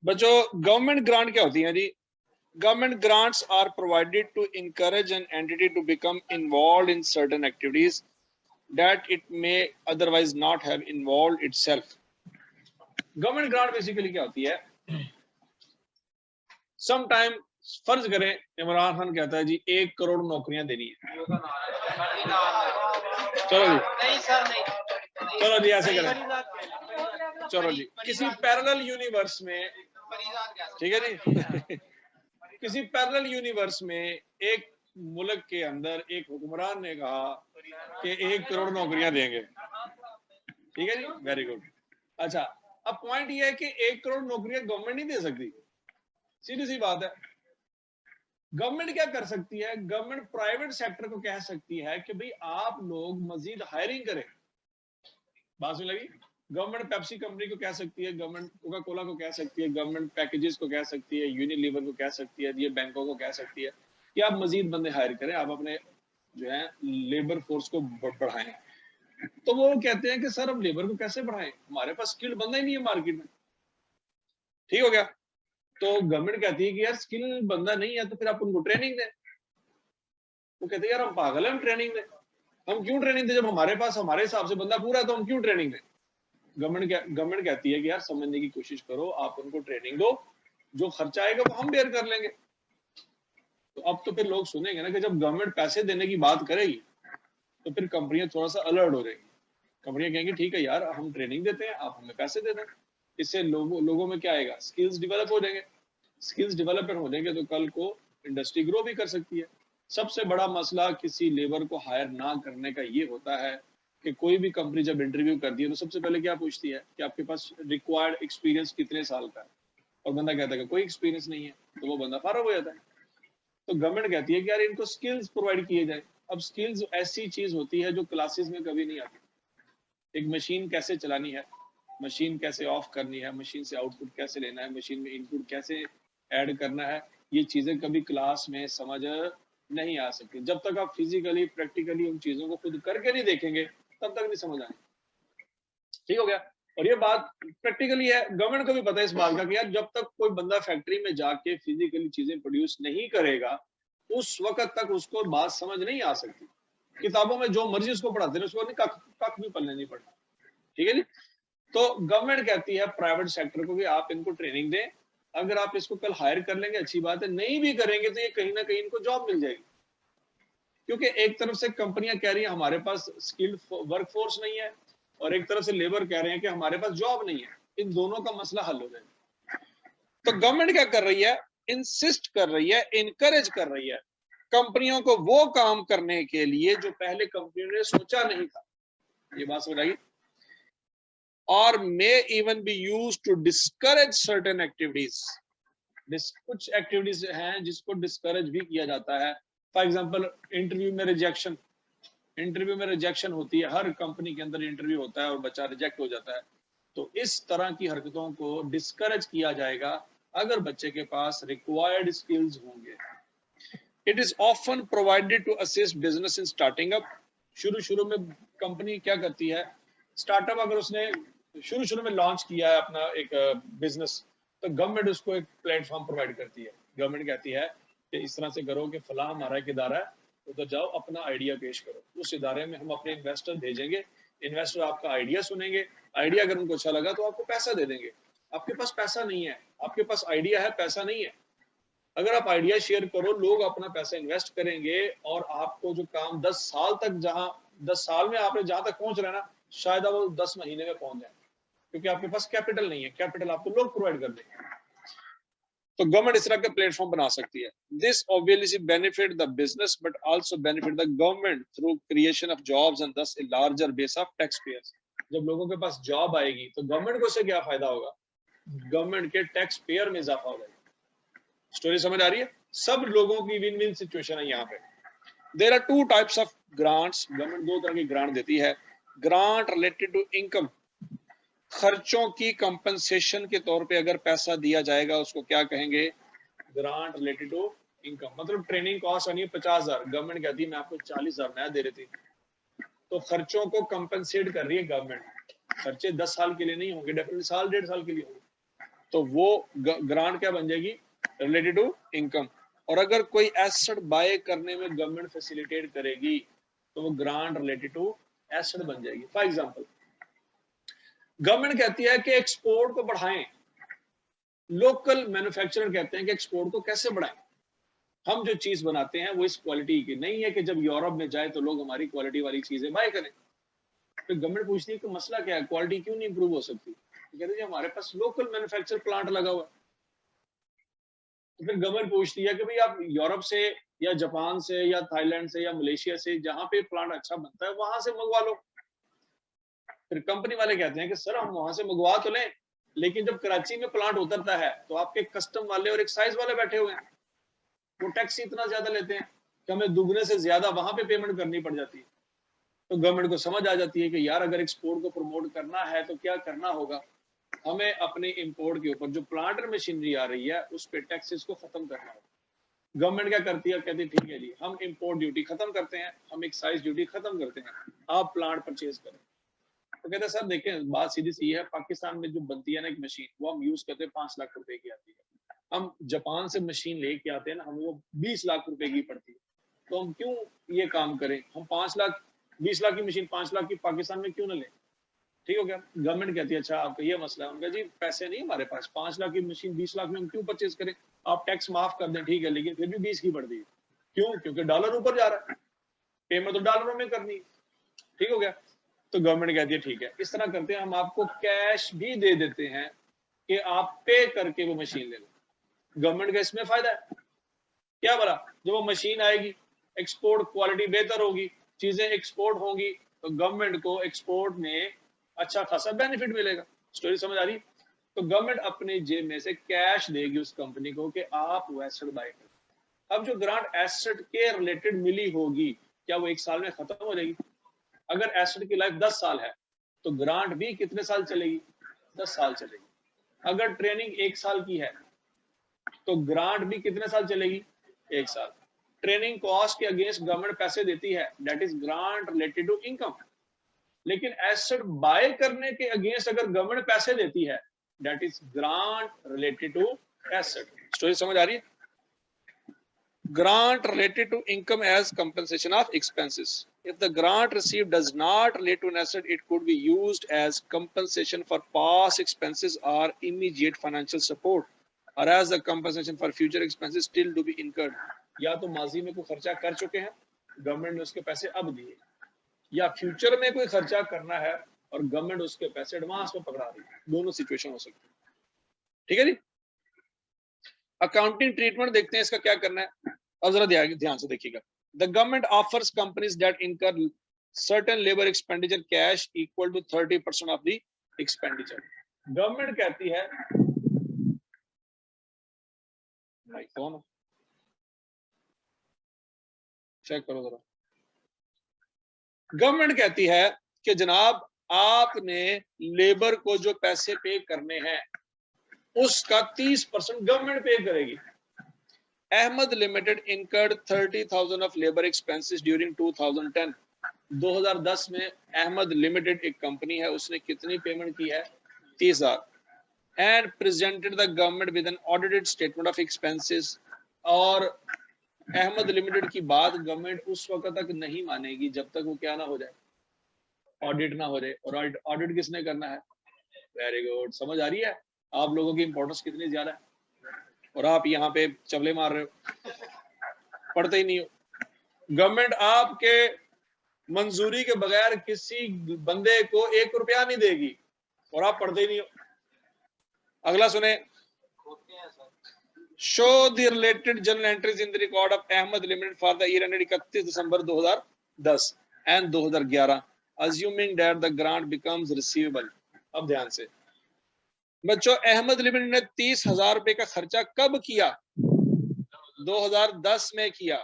बच्चों government grant क्या होती है जी? Government grants are provided to encourage an entity to become involved in certain activities that it may otherwise not have involved itself. Government grant basically क्या होती है? Some time फर्ज करें इमरान खान कहता है जी 1 करोड़ नौकरियां देनी है, चलो जी नहीं सर नहीं, चलो जी ऐसे करें, चलो जी किसी पैरेलल यूनिवर्स में, ठीक है जी किसी पैरेलल यूनिवर्स में एक मुल्क के अंदर एक हुक्मरान ने कहा कि 1 करोड़ नौकरियां देंगे, ठीक है जी, वेरी गुड। अच्छा, अब पॉइंट ये है कि 1 करोड़ नौकरियां गवर्नमेंट नहीं दे सकती, सीधी सी बात है। गवर्नमेंट क्या कर सकती है? गवर्नमेंट प्राइवेट सेक्टर को कह सकती है कि भाई आप लोग मजीद हायरिंग करें। बात में लगी? गवर्नमेंट पेप्सी कंपनी को कह सकती है, गवर्नमेंट कोका कोला को कह सकती है, गवर्नमेंट पैकेजेस को कह सकती है, यूनिलीवर को कह सकती है, ये बैंकों को कह सकती है कि आप मजीद बंदे हायर करें, आप अपने जो है लेबर फोर्स को बढ़ाएं। तो वो कहते हैं कि सर हम लेबर को कैसे बढ़ाएं, हमारे पास स्किल्ड बंदा ही नहीं है मार्केट में। ठीक हो गया? तो गवर्नमेंट कहती है कि यार स्किल बंदा नहीं है तो फिर आप उनको ट्रेनिंग दें। वो कहते हैं यार हम पागल हैं, हम ट्रेनिंग दें, हम क्यों ट्रेनिंग दें जब हमारे पास हमारे हिसाब से बंदा पूरा है, तो हम क्यों ट्रेनिंग दें? गवर्नमेंट कहती है कि यार समझने की कोशिश करो, आप उनको ट्रेनिंग दो, जो खर्चा आएगा वो हम बेयर कर लेंगे। तो अब तो फिर लोग सुनेंगे ना कि जब गवर्नमेंट पैसे देने की बात करेगी तो फिर कंपनियां थोड़ा सा अलर्ट हो जाएंगी। कंपनियां कहेंगी ठीक है यार हम ट्रेनिंग देते हैं, आप हमें पैसे दे दें। इससे लोगों में क्या आएगा? स्किल्स डेवलप हो जाएंगे। स्किल्स डेवलपमेंट हो जाएंगे तो कल को इंडस्ट्री ग्रो भी कर सकती है। सबसे बड़ा मसला किसी लेबर को हायर ना करने का ये होता है कि कोई भी कंपनी जब इंटरव्यू करती है तो सबसे पहले क्या पूछती है कि आपके पास रिक्वायर्ड एक्सपीरियंस कितने साल का है, और बंदा कहता है कि कोई एक्सपीरियंस नहीं है, तो वो बंदा फारग हो जाता है। तो गवर्नमेंट कहती है कि यार इनको स्किल्स प्रोवाइड किए जाए। अब स्किल्स ऐसी चीज होती है जो क्लासेस में कभी नहीं आती। एक मशीन कैसे चलानी है, मशीन कैसे ऑफ करनी है, मशीन से आउटपुट कैसे लेना है, मशीन में इनपुट कैसे ऐड करना है, ये चीजें कभी क्लास में समझ नहीं आ सकती। जब तक आप फिजिकली प्रैक्टिकली उन चीजों को खुद करके नहीं देखेंगे तब तक नहीं समझ आएंगे। ठीक हो गया? और ये बात प्रैक्टिकली है, गवर्नमेंट को भी पता है इस बात का कि यार जब तक कोई बंदा फैक्ट्री में जाके फिजिकली चीजें प्रोड्यूस नहीं करेगा उस वक्त तक उसको बात समझ नहीं आ सकती। किताबों में जो मर्जी उसको पढ़ाते हैं उसको नहीं कख भी पढ़ने नहीं पड़ता। ठीक है जी? तो गवर्नमेंट कहती है प्राइवेट सेक्टर को कि आप इनको ट्रेनिंग दें, अगर आप इसको कल हायर कर लेंगे अच्छी बात है, नहीं भी करेंगे तो ये कहीं ना कहीं इनको जॉब मिल जाएगी। क्योंकि एक तरफ से कंपनियां कह रही है हमारे पास स्किल्ड वर्कफोर्स नहीं है, और एक तरफ से लेबर कह रहे हैं कि हमारे पास जॉब नहीं है, इन दोनों का मसला हल हो जाएगा। तो गवर्नमेंट क्या कर रही है? इंसिस्ट कर रही है, इनकरेज कर रही है कंपनियों को वो काम करने के लिए जो पहले कंपनियों ने सोचा नहीं था। ये बात समझ आई? और may even be used to discourage certain activities. कुछ एक्टिविटीज हैं जिसको डिस्करेज भी किया जाता है। फॉर एग्जांपल इंटरव्यू में रिजेक्शन, इंटरव्यू में रिजेक्शन होती है, हर कंपनी के अंदर इंटरव्यू होता है और बच्चा रिजेक्ट हो जाता है। तो इस तरह की हरकतों को डिस्करेज किया जाएगा अगर बच्चे के पास रिक्वायर्ड स्किल्स होंगे। It is often provided to assist business in starting up. शुरू में कंपनी क्या करती है, स्टार्टअप अगर उसने शुरू में लॉन्च किया है अपना एक बिजनेस, तो गवर्नमेंट उसको एक प्लेटफॉर्म प्रोवाइड करती है। गवर्नमेंट कहती है कि इस तरह से करो कि फलां हमारा एक इदारा है, तो जाओ अपना आइडिया पेश करो, उस इदारे में हम अपने इन्वेस्टर भेजेंगे, इन्वेस्टर आपका आइडिया सुनेंगे, आइडिया अगर उनको अच्छा लगा तो आपको पैसा दे देंगे। आपके पास पैसा नहीं है, आपके पास आइडिया है, पैसा नहीं है। अगर आप आइडिया शेयर करो, लोग अपना पैसा इन्वेस्ट करेंगे और आपको जो काम 10 साल तक, जहां 10 साल में आपने जहां तक पहुंच रहे हैं ना, शायद आप वो 10 महीने में पहुंच जाए, क्योंकि आपके पास कैपिटल नहीं है। कैपिटल आपको लोग प्रोवाइड कर देंगे। तो गवर्नमेंट इस तरह का प्लेटफॉर्म बना सकती है। This obviously benefit the business but also benefit the government through creation of jobs and thus a larger base of tax payers. जब लोगों के पास जॉब आएगी तो गवर्नमेंट को से क्या फायदा होगा? गवर्नमेंट के टैक्स पेयर में इजाफा हो जाएगा। स्टोरी समझ आ रही है? सब लोगों की विन विन सिचुएशन है यहाँ पे। There are two types of grants. Government दो तरह की ग्रांट देती है। ग्रांट रिलेटेड टू इनकम, खर्चों की कंपनसेशन के तौर पे अगर पैसा दिया जाएगा उसको क्या कहेंगे? Grant related to income. मतलब ट्रेनिंग कॉस्ट आनी है 50,000, गवर्नमेंट कहती है मैं आपको 40,000 नया दे रही थी, तो खर्चों को कंपनसेट कर रही है गवर्नमेंट। खर्चे 10 साल के लिए नहीं होंगे, डेफिनेटली साल 1.5 साल के लिए होंगे। तो वो ग्रांट क्या बन जाएगी, रिलेटेड टू इनकम। और अगर कोई एसेट बाय करने में गवर्नमेंट फैसिलिटेट करेगी तो वो ग्रांट रिलेटेड टू एसेट बन जाएगी। फॉर एग्जांपल, गवर्नमेंट कहती है कि एक्सपोर्ट को बढ़ाएं, लोकल मैन्युफैक्चरर कहते हैं कि एक्सपोर्ट को कैसे बढ़ाएं, हम जो चीज बनाते हैं वो इस क्वालिटी की नहीं है कि जब यूरोप में जाए तो लोग हमारी क्वालिटी वाली चीजें बाय करें। तो गवर्नमेंट पूछती है कि मसला क्या है, क्वालिटी क्यों नहीं इंप्रूव हो सकती, तो कहते हैं हमारे पास लोकल मैन्युफैक्चर प्लांट लगा हुआ है। तो फिर गवर्नमेंट पूछती है कि भाई आप यूरोप से या जापान से या थाईलैंड से या मलेशिया से जहां पे प्लांट अच्छा बनता है वहां से मंगवा लो। फिर कंपनी वाले कहते हैं कि सर हम वहां से मंगवा तो लें, लेकिन जब कराची में प्लांट उतरता है तो आपके कस्टम वाले और एक्साइज वाले बैठे हुए हैं, वो टैक्स इतना ज्यादा लेते हैं कि हमें दुगने से ज्यादा वहां पे पेमेंट करनी पड़ जाती है। तो गवर्नमेंट को समझ आ जाती है कि यार अगर एक्सपोर्ट को प्रमोट करना है तो क्या करना होगा, हमें अपने इंपोर्ट के ऊपर जो प्लांट और मशीनरी आ रही है उस पे टैक्सेस को खत्म करना होगा। गवर्नमेंट क्या करती है, कहती है ठीक है जी हम इंपोर्ट ड्यूटी खत्म करते हैं, हम एक्साइज ड्यूटी खत्म करते हैं, आप प्लांट परचेज करें। तो कहते हैं सर देखें बात सीधी सी है, पाकिस्तान में जो बनती है ना एक मशीन वो हम यूज करते हैं 5 लाख रुपए की आती है, हम जापान से मशीन लेके आते हैं ना हमें वो 20 लाख रुपए की पड़ती है, तो हम क्यों ये काम करें, हम 5 लाख 20 लाख की मशीन 5 लाख की पाकिस्तान में क्यों ना लें। ठीक हो गया। गवर्नमेंट कहती है अच्छा आपका ये मसला है, उनका जी पैसे नहीं हमारे पास, 5 लाख की मशीन 20 लाख में हम क्यों परचेज करें, आप टैक्स माफ कर दें ठीक है, लेकिन फिर भी 20 की पड़ दी, क्यों, क्योंकि डॉलर ऊपर जा रहा है, पेमेंट तो डॉलरों में करनी है। ठीक हो गया। तो गवर्नमेंट कहती है ठीक है इस तरह करते हैं, हम आपको कैश भी दे देते हैं कि आप पे करके वो मशीन ले लो। गवर्नमेंट का इसमें फायदा है क्या बड़ा, जब वो मशीन आएगी एक्सपोर्ट क्वालिटी बेहतर होगी, चीजें एक्सपोर्ट होंगी तो गवर्नमेंट को एक्सपोर्ट में अच्छा खासा बेनिफिट मिलेगा। स्टोरी समझ आ रही। तो गवर्नमेंट अपने जेब में से कैश देगी उस कंपनी को कि आप वो एसेट बाय करें। अब जो ग्रांट एसेट के रिलेटेड मिली होगी क्या वो 1 साल में खत्म हो जाएगी, अगर एसेट की लाइफ 10 साल है तो ग्रांट भी कितने साल चलेगी, 10 साल चलेगी। अगर ट्रेनिंग 1 साल की है तो ग्रांट भी कितने साल चलेगी, 1 साल। ट्रेनिंग कॉस्ट के अगेंस्ट गवर्नमेंट पैसे देती है, that is grant related to income. लेकिन एसेट बाय करने के अगेंस्ट अगर गवर्नमेंट पैसे देती है that is grant related to asset. Story समझ आ रही है। Grant related to income as compensation of expenses. If the grant received does not relate to an asset, it could be used as compensation for past expenses or immediate financial support, or as the compensation for future expenses still to be incurred. या तो माजी में कोई खर्चा कर चुके हैं, government ने उसके पैसे अब दिए, या फ्यूचर में कोई खर्चा करना है और गवर्नमेंट उसके पैसे एडवांस में पकड़ा रही है, दोनों सिचुएशन हो सकती है। ठीक है जी। अकाउंटिंग ट्रीटमेंट देखते हैं इसका क्या करना है। अब जरा ध्यान से देखिएगा। The government offers companies that incur certain labour expenditure cash equal to 30% of the expenditure. Government कहती है कौन चेक करो जरा। गवर्नमेंट कहती है कि जनाब आपने लेबर को जो पैसे पे करने हैं उसका 30% गवर्नमेंट पे करेगी। Ahmed limited incurred 30,000 of labour expenses during 2010। 2010 में अहमद लिमिटेड एक कंपनी है, उसने कितनी पेमेंट की है, 30,000 and presented the government with an audited statement of expenses. और अहमद लिमिटेड की बात गवर्नमेंट उस वक्त तक नहीं मानेगी जब तक वो क्या ना हो जाए, ऑडिट ना हो जाए। और ऑडिट किसने करना है, वेरी गुड, समझ आ रही है आप लोगों की इंपॉर्टेंस कितनी ज्यादा है। और आप यहाँ पे चवले मार रहे हो, पढ़ते ही नहीं हो। गवर्नमेंट आपके मंजूरी के बगैर किसी बंदे को 1 रुपया नहीं देगी और आप पढ़ते ही नहीं हो। अगला सुने, show the related journal entries in the record of Ahmed limited for the year ended 31 December 2010 and 2011 assuming that the grant becomes receivable। अब ध्यान से बच्चों, अहमद लिमिटेड ने 30,000 रुपए का खर्चा कब किया, 2010 में किया,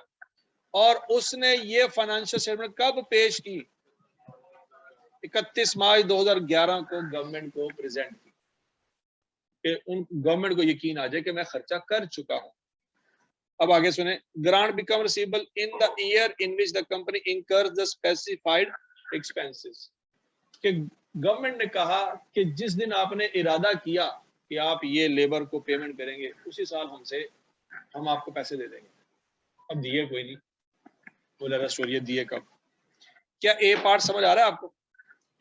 और उसने ये फाइनेंशियल स्टेटमेंट कब पेश की, 31 मार्च 2011 को गवर्नमेंट को प्रेजेंट की, कि उन गवर्नमेंट को यकीन आ जाए कि मैं खर्चा कर चुका हूं। अब आगे सुने, grant become receivable in the year in which the company incurs the specified expenses. कि गवर्नमेंट ने कहा कि जिस दिन आपने इरादा किया कि आप ये लेबर को पेमेंट करेंगे, उसी साल हम आपको पैसे दे देंगे। अब दिए कोई नहीं, बोला स्टोरी दिए कब? क्या ए पार्ट समझ आ रहा है आपको?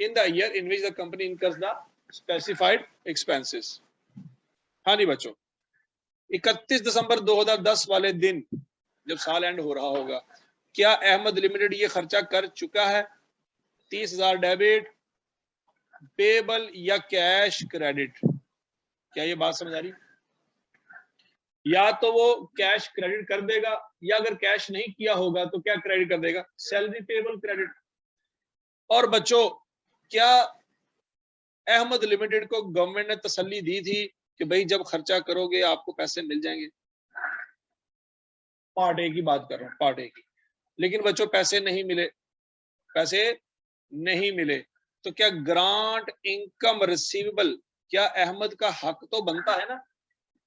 In the year in which the company incurs the specified expenses. हाँ जी बच्चों, 31 दिसंबर 2010 वाले दिन जब साल एंड हो रहा होगा, क्या अहमद लिमिटेड ये खर्चा कर चुका है? 30,000 डेबिट, पेबल या कैश क्रेडिट? क्या ये बात समझ आ रही? या तो वो कैश क्रेडिट कर देगा, या अगर कैश नहीं किया होगा तो क्या क्रेडिट कर देगा? Salary payable credit. और बच्चों, क्या अहमद लिमिटेड को गवर्नमेंट ने तसल्ली दी थी कि भाई जब खर्चा करोगे आपको पैसे मिल जाएंगे? पार्ट ए की बात कर रहा हूं, पार्ट ए की। लेकिन बच्चों पैसे नहीं मिले, पैसे नहीं मिले, तो क्या ग्रांट इनकम रिसीवेबल, क्या अहमद का हक तो बनता है ना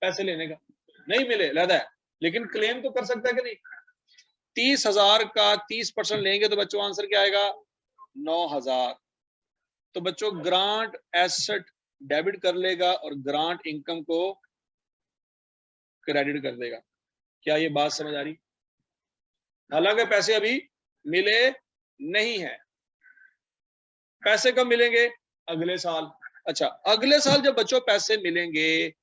पैसे लेने का? नहीं मिले लहदा है, लेकिन क्लेम तो कर सकता है कि नहीं? 30,000 का 30% लेंगे तो बच्चों आंसर क्या आएगा? 9,000। तो बच्चों ग्रांट एसेट डेबिट कर लेगा और ग्रांट इनकम को क्रेडिट कर देगा। क्या ये बात समझ आ रही? हालांकि पैसे अभी मिले नहीं है। पैसे कब मिलेंगे? अगले साल। अच्छा, अगले साल जब बच्चों पैसे मिलेंगे,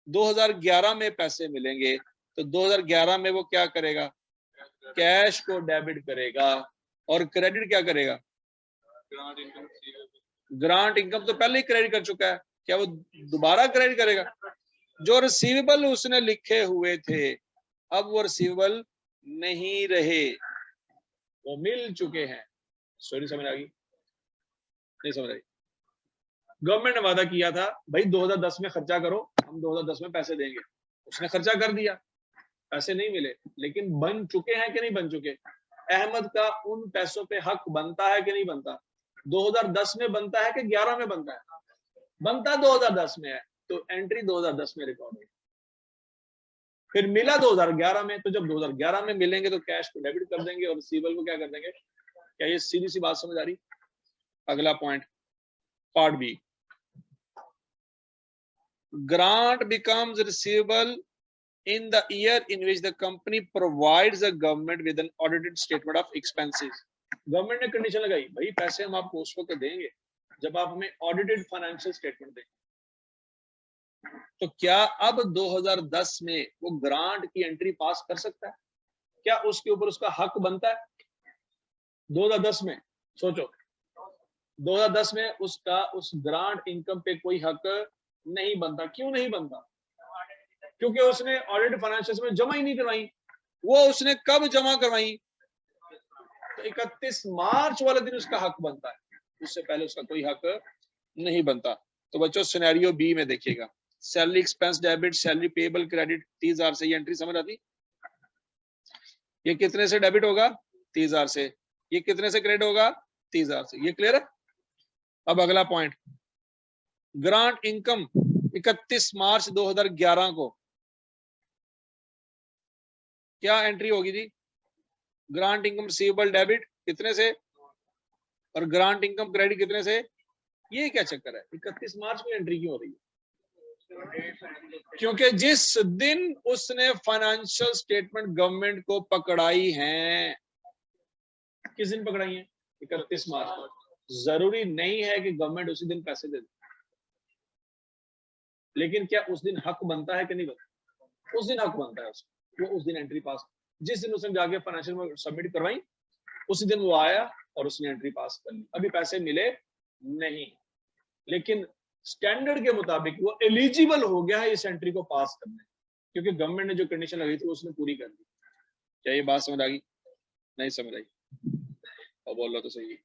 2011 में पैसे मिलेंगे, तो 2011 में वो क्या करेगा? कैश को डेबिट करेगा और क्रेडिट क्या करेगा? ग्रांट इनकम तो पहले ही क्रेडिट कर चुका है, क्या वो दोबारा क्रेडिट करेगा? जो रिसीवेबल उसने लिखे हुए थे, अब वो रिसीवेबल नहीं रहे, वो मिल चुके हैं। स्टोरी समझ आ गई? नहीं समझ आई? गवर्नमेंट ने वादा किया था भाई 2010 में खर्चा करो, हम 2010 में पैसे देंगे। उसने खर्चा कर दिया, पैसे नहीं मिले, लेकिन बन चुके हैं कि नहीं बन चुके? अहमद का उन पैसों पे हक बनता है कि नहीं बनता? 2010 में बनता है कि 11 में बनता है? बनता 2010 में है, तो एंट्री 2010 में रिकॉर्ड है। फिर मिला 2011 में, तो जब 2011 में मिलेंगे तो कैश को डेबिट कर देंगे और रिसीवेबल को क्या कर देंगे? क्या ये सीधी सी बात समझ आ रही? अगला point, part B. Grant becomes receivable in the year in which the company provides the government with an audited statement of expenses. Government ने कंडीशन लगाई, भाई पैसे हम आपको उस वक्त देंगे जब आप हमें ऑडिटेड फाइनेंशियल स्टेटमेंट दें। तो क्या अब 2010 में वो ग्रांट की एंट्री पास कर सकता है? क्या उसके ऊपर उसका हक बनता है? 2010 में सोचो, 2010 में उसका उस ग्रांट इनकम पे कोई हक नहीं बनता। क्यों नहीं बनता? क्योंकि उसने ऑडिट फाइनेंशियल में जमा ही नहीं करवाई। वो उसने कब जमा करवाई? तो 31 मार्च वाले दिन उसका हक बनता है, उससे पहले उसका कोई हक नहीं बनता। तो बच्चों सिनेरियो बी में देखिएगा, salary expense debit, salary payable credit 30,000 से, ये एंट्री समझ आती? ये कितने से डेबिट होगा? 30,000 से। ये कितने से क्रेडिट होगा? 30,000 से। ये क्लियर है? अब अगला पॉइंट, ग्रांट इनकम 31 मार्च 2011 को क्या एंट्री होगी जी? ग्रांट इनकम रिसीवेबल डेबिट कितने से और ग्रांट इनकम क्रेडिट कितने से? ये क्या चक्कर है? 31 मार्च में एंट्री क्यों हो रही है? क्योंकि जिस दिन उसने फाइनेंशियल स्टेटमेंट गवर्नमेंट को पकड़ाई है, किस दिन पकड़ाई है? 31 मार्च को। जरूरी नहीं है कि गवर्नमेंट उसी दिन पैसे दे दे, लेकिन क्या उस दिन हक बनता है कि नहीं बनता? उस दिन हक बनता है उसको, वो उस दिन एंट्री पास, जिस दिन उसने जाके फाइनेंशियल में सबमिट करवाई, उसी दिन वो आया और उसने एंट्री पास कर ली। अभी पैसे मिले नहीं, लेकिन स्टैंडर्ड के मुताबिक वो एलिजिबल हो गया है इस एंट्री को पास करने, क्योंकि गवर्नमेंट ने जो कंडीशन लगाई थी उसने पूरी कर दी। क्या ये बात समझ आ गई? नहीं समझ आई? और बोल लो तो सही।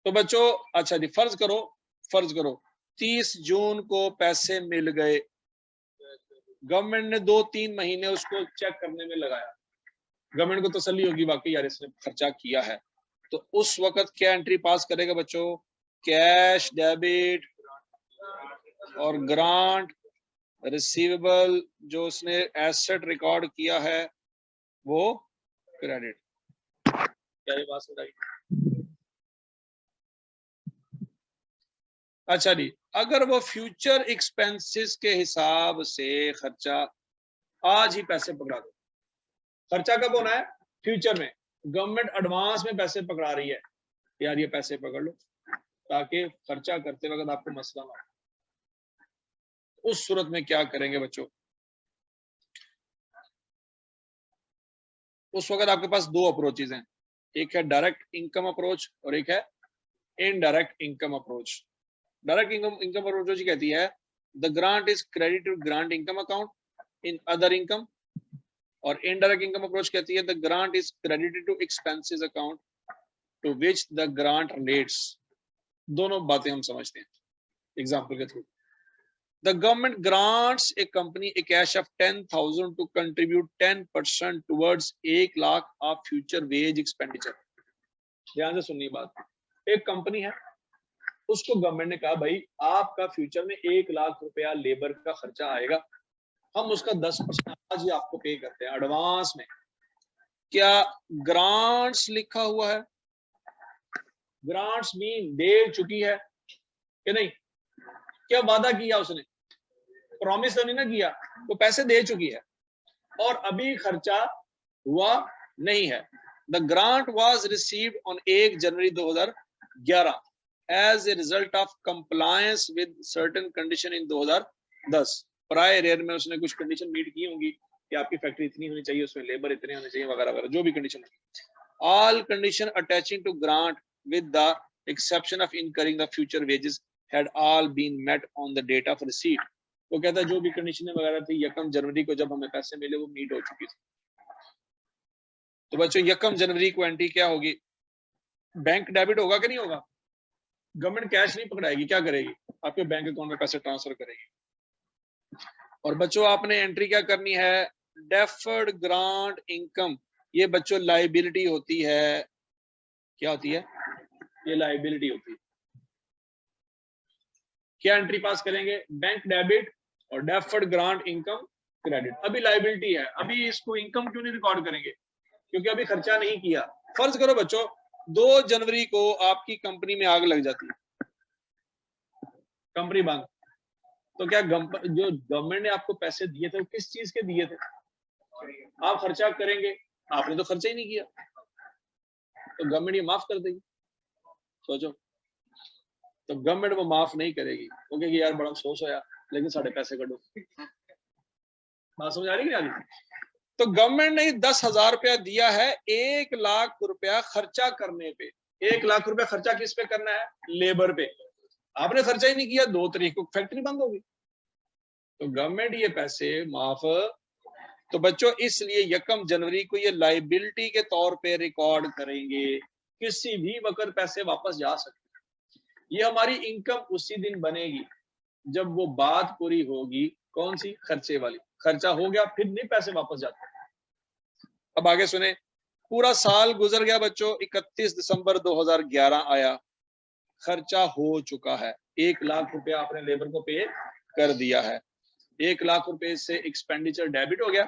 तो बच्चों अच्छा जी, फर्ज करो 30 जून को पैसे मिल गए, गवर्नमेंट ने 2-3 महीने उसको चेक करने में लगाया, गवर्नमेंट को तसल्ली होगी वाकई यार इसने खर्चा किया है, तो उस वक्त क्या एंट्री पास करेगा बच्चों? कैश डेबिट और ग्रांट रिसीवेबल जो उसने एसेट रिकॉर्ड किया है वो क्रेडिट। क्या ये बात समझ आई? अच्छा जी, अगर वो फ्यूचर एक्सपेंसेस के हिसाब से खर्चा आज ही पैसे पकड़ा दो, खर्चा कब होना है? फ्यूचर में। गवर्नमेंट एडवांस में पैसे पकड़ा रही है, यार ये पैसे पकड़ लो ताकि खर्चा करते वक्त आपको मसला ना हो। उस सूरत में क्या करेंगे बच्चों? उस वक्त आपके पास दो अप्रोचेज हैं, एक है डायरेक्ट इनकम अप्रोच और एक है indirect income approach. Direct income approach कहती है the grant is credited grant income account in other income, और इनडायरेक्ट इनकम अप्रोच कहती है the grant is credited to expenses account to which the grant relates. दोनों बातें हम समझते हैं एग्जांपल के through. The government grants a company a cash of 10,000 to contribute 10% towards 1 lakh of future wage expenditure। ध्यान से सुनिए बात। एक कंपनी है, उसको गवर्नमेंट ने कहा भाई आपका फ्यूचर में 1 लाख रुपया लेबर का खर्चा आएगा, हम उसका 10% आज ही आपको पे करते हैं एडवांस में। क्या ग्रांट्स लिखा हुआ है? ग्रांट्स भी दे चुकी है कि नहीं? क्या वादा किया उसने? प्रॉमिस तो नहीं ना किया, वो पैसे दे चुकी है और अभी खर्चा हुआ नहीं है। The grant was received on 1 January 2011 as a result of compliance with certain condition in 2010। Prior year में उसने कुछ कंडीशन मीट की होंगी कि आपकी फैक्ट्री इतनी होनी चाहिए, उसमें लेबर इतने होने चाहिए वगैरह वगैरह, जो भी कंडीशन। All condition attaching to grant with the exception of incurring the future wages had all been met on the date of receipt. वो कहता है जो भी कंडीशन वगैरह थी 1 जनवरी को जब हमें पैसे मिले वो मीट हो चुकी थी। तो बच्चों 1 जनवरी को एंट्री क्या होगी? बैंक डेबिट होगा कि नहीं होगा? गवर्नमेंट कैश नहीं पकड़ाएगी, क्या करेगी? आपके बैंक अकाउंट में पैसे ट्रांसफर करेगी। और बच्चों आपने एंट्री क्या करनी है? Deferred grant income. ये बच्चों लाइबिलिटी होती है। क्या होती है? ये लाइबिलिटी होती है। क्या एंट्री पास करेंगे? बैंक डेबिट और डेफर्ड ग्रांट इनकम क्रेडिट। अभी लाइबिलिटी है, अभी इसको इनकम क्यों नहीं रिकॉर्ड करेंगे? क्योंकि अभी खर्चा नहीं किया। फर्ज करो बच्चों 2 जनवरी को आपकी कंपनी में आग लग जाती है, कंपनी बंद, तो क्या जो गवर्नमेंट ने आपको पैसे दिए थे वो किस चीज के दिए थे? आप खर्चा करेंगे, आपने तो खर्चा ही नहीं किया, तो गवर्नमेंट ये माफ कर देगी? सोचो। तो गवर्नमेंट वो माफ नहीं करेगी, वो कहेगी यार बड़ा अफसोस होया लेकिन साढ़े पैसे कटो। बात समझ आ रही है? तो गवर्नमेंट ने 10,000 रुपया दिया है 1 लाख रुपया खर्चा करने पे। 1 लाख रुपया खर्चा किस पे करना है? लेबर पे। आपने खर्चा ही नहीं किया, 2 तारीख को फैक्ट्री बंद होगी, तो गवर्नमेंट ये पैसे माफ। तो बच्चों इसलिए 1 जनवरी को ये लाइबिलिटी के तौर पे रिकॉर्ड करेंगे, किसी भी वक्त पैसे वापस जा सकते। ये हमारी इनकम उसी दिन बनेगी जब वो बात पूरी होगी। कौन सी? खर्चे वाली। खर्चा हो गया फिर नहीं पैसे वापस जाते। अब आगे सुने। पूरा साल गुजर गया बच्चों, 31 दिसंबर 2011 आया, खर्चा हो चुका है। 1 लाख रुपया आपने लेबर को पे कर दिया है। 1 लाख रुपए से एक्सपेंडिचर डेबिट हो गया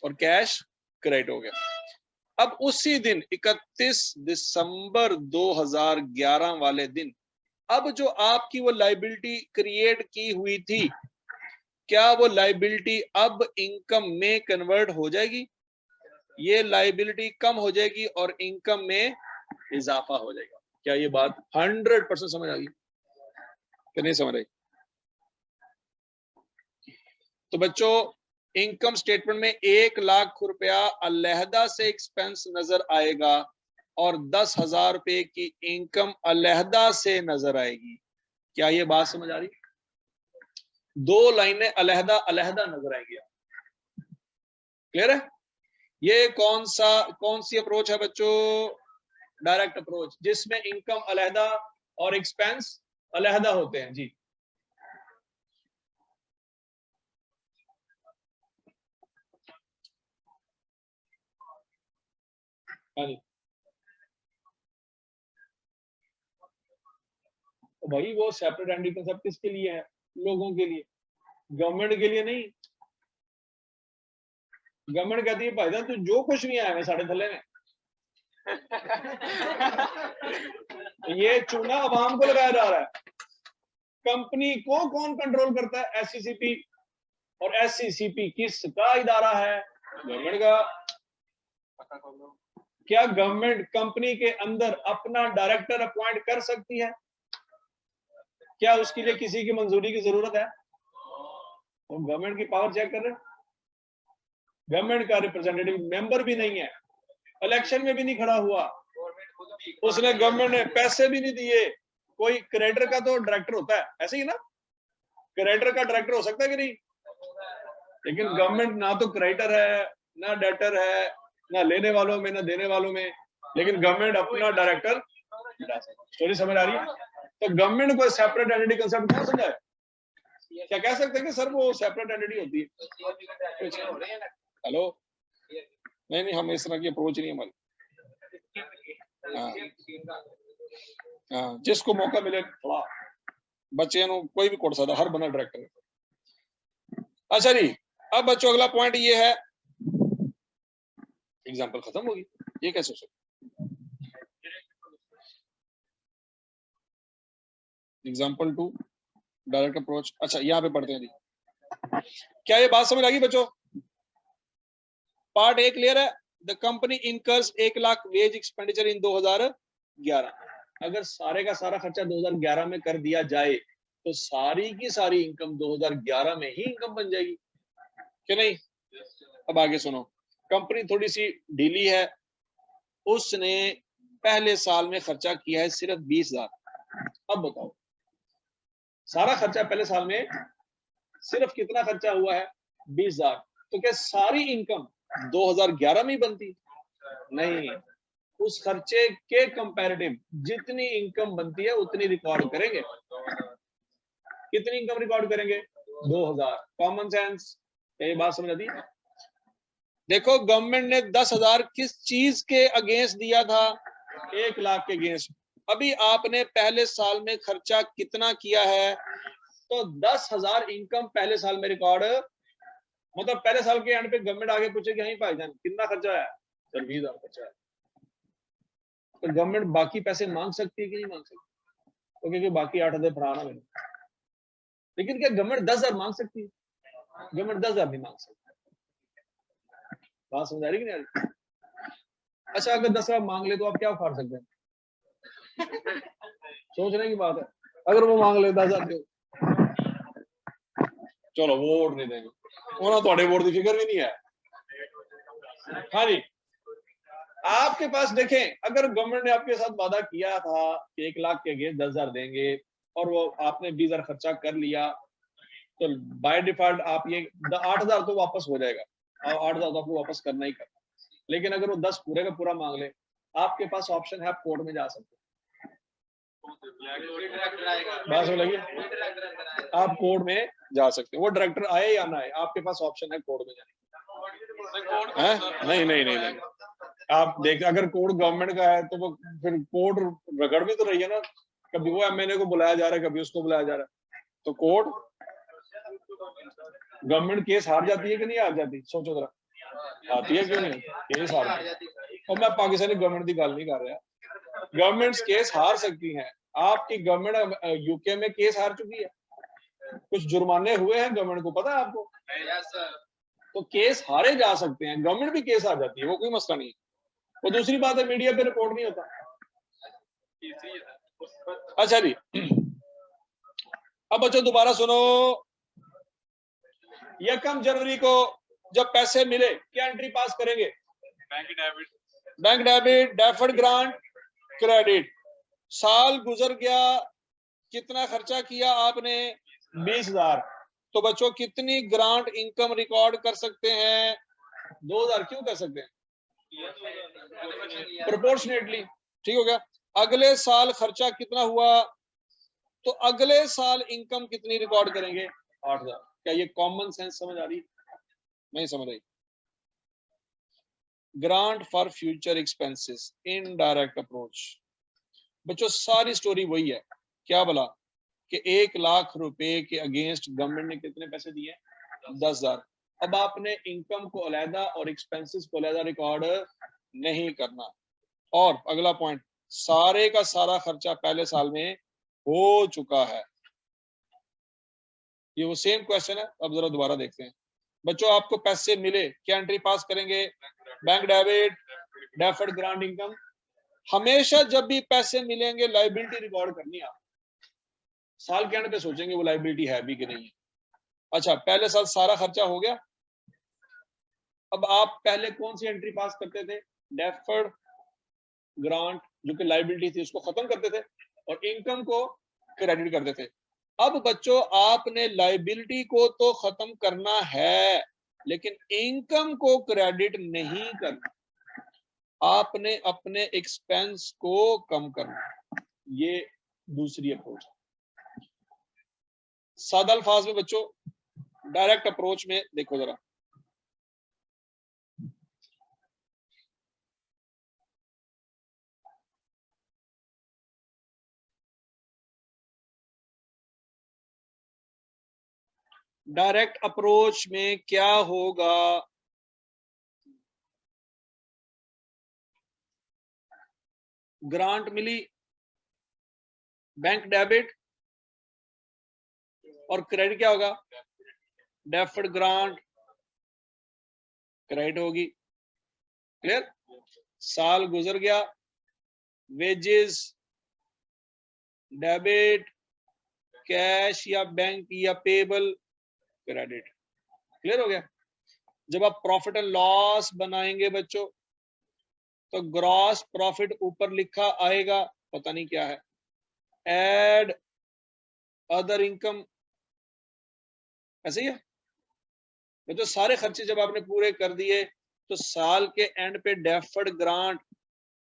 और कैश क्रेडिट हो गया। अब उसी दिन 31 दिसंबर 2011 वाले दिन अब जो आपकी वो लाइबिलिटी क्रिएट की हुई थी, क्या वो लाइबिलिटी अब इनकम में कन्वर्ट हो जाएगी? ये लाइबिलिटी कम हो जाएगी और इनकम में इजाफा हो जाएगा। क्या ये बात 100% समझ आ गई कि नहीं समझ आई? तो बच्चों इनकम स्टेटमेंट में 1 लाख रुपया अलहदा से एक्सपेंस नजर आएगा और 10,000 रुपए की इनकम अलहदा से नजर आएगी। क्या ये बात समझ आ रही? 2 लाइनें अलहदा अलहदा नजर आएंगी। क्लियर है? ये कौन सी अप्रोच है बच्चों? डायरेक्ट अप्रोच, जिसमें इनकम अलहदा और एक्सपेंस अलहदा होते हैं। जी हाँ जी। तो भाई वो सेपरेट एंटिटी कंसेप्ट किसके लिए है? लोगों के लिए, गवर्नमेंट के लिए नहीं। गवर्नमेंट कहती है भाई तू जो कुछ भी आया साढ़े थले में ये चूना अवाम को लगाया जा रहा है। कंपनी को कौन कंट्रोल करता है? SCCP। और SCCP किसका इदारा है? गवर्नमेंट का। क्या गवर्नमेंट कंपनी के अंदर अपना डायरेक्टर अपॉइंट कर सकती है? क्या उसके लिए किसी की मंजूरी की जरूरत है? तो गवर्नमेंट की पावर चेक कर रहे हैं। गवर्नमेंट का रिप्रेजेंटेटिव मेंबर भी नहीं है, इलेक्शन में भी नहीं खड़ा हुआ, उसने गवर्नमेंट ने पैसे भी नहीं दिए। कोई क्रेडिटर का तो डायरेक्टर होता है, ऐसे ही ना? क्रेडिटर का डायरेक्टर हो सकता है कि नहीं? लेकिन गवर्नमेंट ना तो क्रेडिटर है, ना डेटर है, ना लेने वालों में ना देने वालों में, लेकिन गवर्नमेंट अपना डायरेक्टर। स्टोरी समझ आ रही है? तो गवर्नमेंट को सेपरेट एंटिटी कंसेप्ट कौन समझा है? क्या कह सकते हैं कि सर वो सेपरेट एंटिटी होती है? हेलो, नहीं नहीं, हम इस तरह की अप्रोच नहीं हमारी। हाँ, जिसको मौका मिले थोड़ा बच्चे कोई भी कोड सकता, हर बंदा डायरेक्टर। अच्छा जी, अब बच्चों अगला पॉइंट ये है, एग्जांपल खत्म होगी, ये कैसे हो सकता? Example 2 direct approach. अच्छा, यहाँ पे पढ़ते हैं जी। क्या ये बात समझ आ गई बच्चों? पार्ट 1 क्लियर है? The company incurs 1 lakh wage expenditure in 2011। अगर सारे का सारा खर्चा 2011 में कर दिया जाए तो सारी की सारी इनकम 2011 में ही इनकम बन जाएगी, क्यों नहीं? अब आगे सुनो, कंपनी थोड़ी सी ढीली है, उसने पहले साल में खर्चा किया है सिर्फ 20,000। अब बताओ, सारा खर्चा पहले साल में सिर्फ कितना खर्चा हुआ है? 20,000। तो क्या सारी इनकम 2011 में ही बनती? नहीं, उस खर्चे के कंपैरेटिव जितनी इनकम बनती है उतनी रिकॉर्ड करेंगे। कितनी इनकम रिकॉर्ड करेंगे? 2,000। कॉमन सेंस, ये बात समझ आती? देखो, गवर्नमेंट ने 10,000 किस चीज के अगेंस्ट दिया था? 1 लाख के अगेंस्ट। अभी आपने पहले साल में खर्चा कितना किया है? तो 10,000 इनकम पहले साल में रिकॉर्ड, मतलब पहले साल के एंड पे गवर्नमेंट आगे पूछेगी, नहीं भाईजान कितना खर्चा है? सर 20,000 खर्चा है। तो गवर्नमेंट बाकी पैसे मांग सकती है कि नहीं मांग सकती? तो क्योंकि बाकी 8,000 फराना मैंने, लेकिन क्या गवर्नमेंट 10,000 मांग सकती है? गवर्नमेंट 10,000 नहीं मांग सकती। बात समझ आ रही कि नहीं आ रही? अच्छा, अगर 10,000 मांग ले तो आप क्या उखाड़ सकते हैं? सोचने की बात है। अगर वो मांग ले 10,000 दो, चलो वो वोट नहीं देंगे, उन्होंने थोड़े वोट की फिक्र भी नहीं है। हाँ जी, आपके पास देखें, अगर गवर्नमेंट ने आपके साथ वादा किया था कि 1 लाख के अगेंस्ट 10,000 देंगे और वो आपने 20,000 खर्चा कर लिया, तो बाय डिफॉल्ट आप ये 8,000 तो वापस हो जाएगा, 8,000 तो आपको वापस करना ही करना। लेकिन अगर वो 10 पूरे का पूरा मांग ले, आपके पास ऑप्शन है, आप कोर्ट में जा सकते हैं। बात समझ लगी? आप कोर्ट में जा सकते हैं, वो डायरेक्टर आए या ना आए, आपके पास ऑप्शन है कोर्ट में जाने का। नहीं नहीं नहीं नहीं, आप देख, अगर कोर्ट गवर्नमेंट का है तो वो फिर कोर्ट रगड़ भी तो रही है ना, कभी वो MNA को बुलाया जा रहा है, कभी उसको बुलाया जा रहा है, तो कोर्ट, गवर्नमेंट केस हार जाती है कि नहीं हार जाती? सोचो जरा, आती है क्यों नहीं? केस हार जाती है। और मैं पाकिस्तानी गवर्नमेंट की गल नहीं कर रहा, गवर्नमेंट्स केस हार सकती हैं। आपकी गवर्नमेंट UK में केस हार चुकी है, कुछ जुर्माने हुए हैं गवर्नमेंट को, पता है आपको? तो केस हारे जा सकते हैं, गवर्नमेंट भी केस हार जाती है, वो कोई मसला नहीं है। वो दूसरी बात है, मीडिया पे रिपोर्ट नहीं होता। अच्छा जी, अब बच्चों दोबारा सुनो, 1 जनवरी को जब पैसे मिले क्या एंट्री पास करेंगे? Bank debit, deferred grant, credit. साल गुजर गया, कितना खर्चा किया आपने? 20,000। तो बच्चों कितनी ग्रांट इनकम रिकॉर्ड कर सकते हैं? 2,000। क्यों कर सकते हैं? प्रोपोर्शनेटली, ठीक हो गया। अगले साल खर्चा कितना हुआ? तो अगले साल इनकम कितनी रिकॉर्ड करेंगे? 8,000। क्या ये कॉमन सेंस समझ आ रही? नहीं समझ रही? Grant for future expenses, indirect approach. बच्चों सारी स्टोरी वही है, क्या बोला कि 1 लाख रुपए के अगेंस्ट गवर्नमेंट ने कितने पैसे दिए? 10,000। अब आपने इनकम को अलहदा और एक्सपेंसेस को अलहदा रिकॉर्ड नहीं करना। और अगला पॉइंट, सारे का सारा खर्चा पहले साल में हो चुका है, ये वो सेम क्वेश्चन है, अब जरा दोबारा देखते हैं। बच्चों आपको पैसे मिले, क्या एंट्री पास करेंगे? Bank debit, deferred grant income. हमेशा जब भी पैसे मिलेंगे लायबिलिटी रिकॉर्ड करनी है। आप साल के एंड पे सोचेंगे वो लायबिलिटी है भी कि नहीं है। अच्छा, पहले साल सारा खर्चा हो गया। अब आप पहले कौन सी एंट्री पास करते थे? डेफर्ड ग्रांट जो कि लायबिलिटी थी उसको खत्म करते थे और इनकम को क्रेडिट करते थे। अब बच्चों आपने लायबिलिटी को तो खत्म करना है, लेकिन इनकम को क्रेडिट नहीं करना। आपने अपने एक्सपेंस को कम करना। ये दूसरी अप्रोच है। सादा अल्फाज में बच्चों, डायरेक्ट अप्रोच में देखो जरा, डायरेक्ट अप्रोच में क्या होगा? ग्रांट मिली, बैंक डेबिट, और क्रेडिट क्या होगा? डेफर्ड ग्रांट क्रेडिट होगी। क्लियर? साल गुजर गया, वेजेस डेबिट, कैश या बैंक या पेबल क्रेडिट। क्लियर हो गया? जब आप प्रॉफिट एंड लॉस बनाएंगे बच्चों, तो ग्रॉस प्रॉफिट ऊपर लिखा आएगा, पता नहीं क्या है, एड अदर इनकम, ऐसे ही है बच्चों। सारे खर्चे जब आपने पूरे कर दिए तो साल के एंड पे डेफर्ड ग्रांट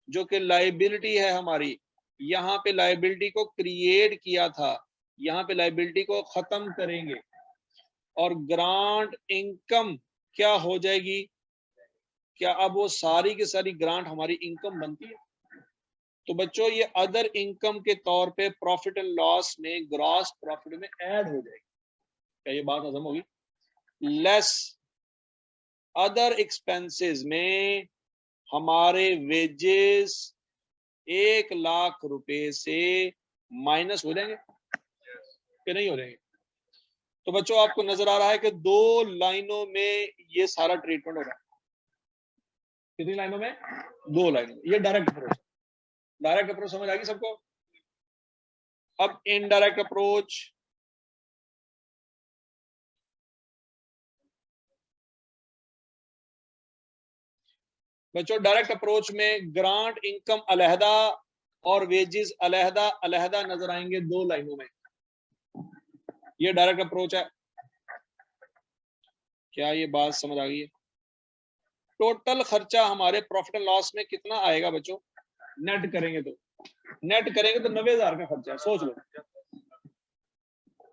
जो कि लायबिलिटी है हमारी, यहाँ पे लायबिलिटी को क्रिएट किया था, यहाँ पे लायबिलिटी को खत्म करेंगे और ग्रांट इनकम क्या हो जाएगी? क्या अब वो सारी की सारी ग्रांट हमारी इनकम बनती है? तो बच्चों ये अदर इनकम के तौर पे प्रॉफिट एंड लॉस में ग्रॉस प्रॉफिट में ऐड हो जाएगी। क्या ये बात हजम होगी? लेस अदर एक्सपेंसेस में हमारे वेजेस 1,00,000 रुपए से माइनस हो जाएंगे कि नहीं हो जाएंगे? तो बच्चों आपको नजर आ रहा है कि 2 लाइनों में ये सारा ट्रीटमेंट हो रहा है। कितनी लाइनों में? 2 लाइनों में। ये डायरेक्ट अप्रोच। डायरेक्ट अप्रोच समझ आ गई सबको? अब इनडायरेक्ट अप्रोच, बच्चों डायरेक्ट अप्रोच में ग्रांट इनकम अलहदा और वेजेस अलहदा अलहदा नजर आएंगे 2 लाइनों में। ये डायरेक्ट अप्रोच है। क्या ये बात समझ आ गई है? टोटल खर्चा हमारे प्रॉफिट एंड लॉस में कितना आएगा बच्चों? नेट करेंगे तो 90,000 का खर्चा है, सोच लो।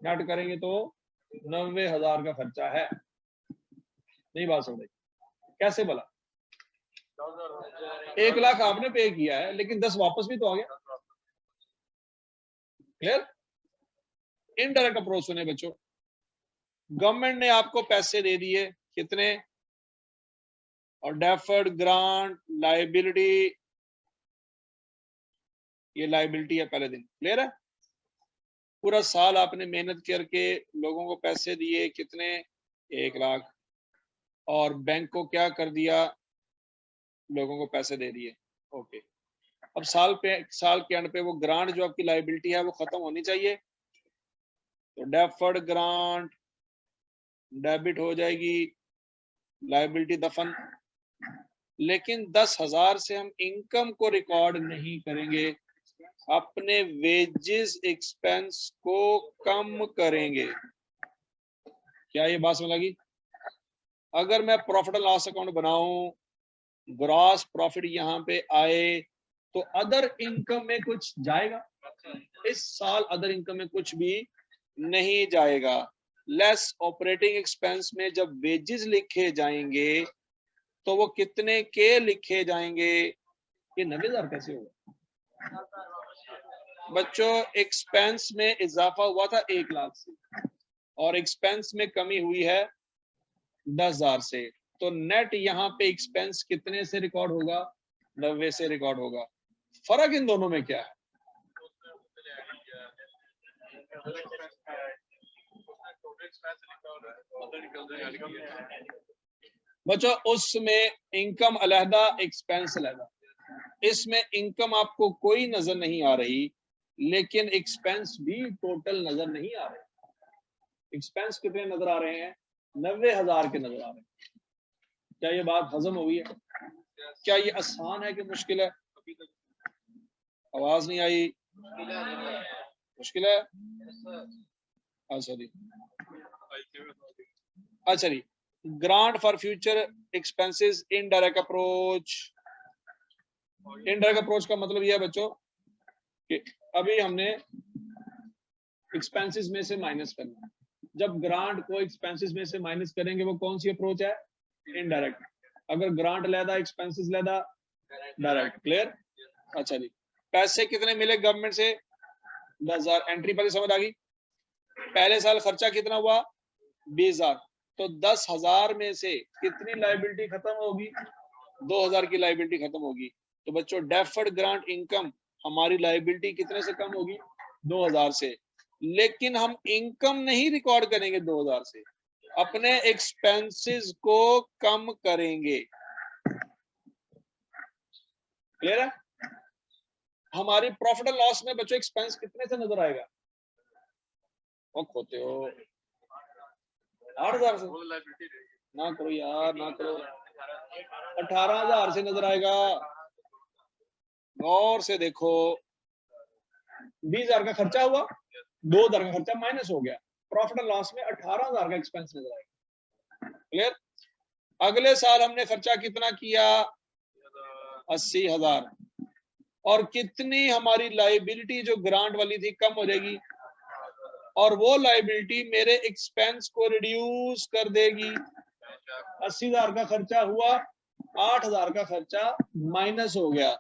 नेट करेंगे तो 90,000 का खर्चा है। नहीं बात समझ? कैसे भला? 1,00,000 आपने पे किया है, लेकिन 10 वापस भी तो आ गया। क्लियर? इनडायरेक्ट अप्रोच सुने बच्चों, गवर्नमेंट ने आपको पैसे दे दिए, कितने? और डेफर्ड ग्रांट लायबिलिटी, ये लायबिलिटी है पहले दिन। क्लियर है? पूरा साल आपने मेहनत करके लोगों को पैसे दिए, कितने? 1,00,000। और बैंक को क्या कर दिया? लोगों को पैसे दे दिए। ओके, अब साल के एंड पे वो ग्रांट जो आपकी लायबिलिटी है वो खत्म होनी चाहिए। तो डेफर्ड ग्रांट डेबिट हो जाएगी, लायबिलिटी दफन। लेकिन 10,000 से हम इनकम को रिकॉर्ड नहीं करेंगे, अपने वेजेस एक्सपेंस को कम करेंगे। क्या ये बात समझ लगी? अगर मैं प्रॉफिट एंड लॉस अकाउंट बनाऊं, ग्रॉस प्रॉफिट यहाँ पे आए, तो अदर इनकम में कुछ जाएगा? इस साल अदर इनकम में कुछ भी नहीं जाएगा। लेस ऑपरेटिंग एक्सपेंस में जब वेजेस लिखे जाएंगे तो वो कितने के लिखे जाएंगे? ये 90,000 कैसे होगा बच्चों? एक्सपेंस में इजाफा हुआ था 1,00,000 से और एक्सपेंस में कमी हुई है 10,000 से, तो नेट यहाँ पे एक्सपेंस कितने से रिकॉर्ड होगा? 90 से रिकॉर्ड होगा। फर्क इन दोनों में क्या है? बच्चों उसमें इनकम अलहदा, एक्सपेंस अलहदा। इसमें इनकम आपको कोई नजर नहीं आ रही, लेकिन एक्सपेंस भी टोटल नजर नहीं आ रहे। एक्सपेंस कितने नजर आ रहे हैं? 90,000 के नजर आ रहे हैं। क्या ये बात हजम हुई है? क्या ये आसान है कि मुश्किल है? आवाज नहीं आई। मुश्किल है। अच्छा जी, अच्छा जी। Grant for future expenses, indirect approach. Indirect approach का मतलब यह है बच्चों कि अभी हमने एक्सपेंसेस में से माइनस करना। जब ग्रांट को एक्सपेंसेस में से माइनस करेंगे वो कौन सी अप्रोच है? इनडायरेक्ट। अगर ग्रांट लेदा, एक्सपेंसेस लेदा, डायरेक्ट। क्लियर? अच्छा जी। पैसे कितने मिले गवर्नमेंट से? 10,000। एंट्री पहले समझ आ गई? पहले साल खर्चा कितना हुआ? 20,000। तो 10,000 में से कितनी लायबिलिटी खत्म होगी? 2,000 की लायबिलिटी खत्म होगी। तो बच्चों डेफर्ड ग्रांट इनकम हमारी लायबिलिटी कितने से कम होगी? 2,000 से। लेकिन हम इनकम नहीं रिकॉर्ड करेंगे 2,000 से, अपने एक्सपेंसेस को कम करेंगे। क्लियर है? हमारी प्रॉफिट एंड लॉस में बच्चों एक्सपेंस कितने से नजर आएगा? वो खोते हो 8,000 से। ना करो यार, ना करो। 18,000 से नजर आएगा। गौर से देखो, 20,000 का खर्चा हुआ, 2,000 का खर्चा माइनस हो गया, प्रॉफिट एंड लॉस में 18,000 का एक्सपेंस नजर आएगा। क्लियर? अगले साल हमने खर्चा कितना किया? 80,000। और कितनी हमारी लायबिलिटी जो ग्रांट वाली थी कम हो जाएगी, और वो लायबिलिटी मेरे एक्सपेंस को रिड्यूस कर देगी। 80,000 का खर्चा हुआ, 8,000 का खर्चा माइनस हो गया,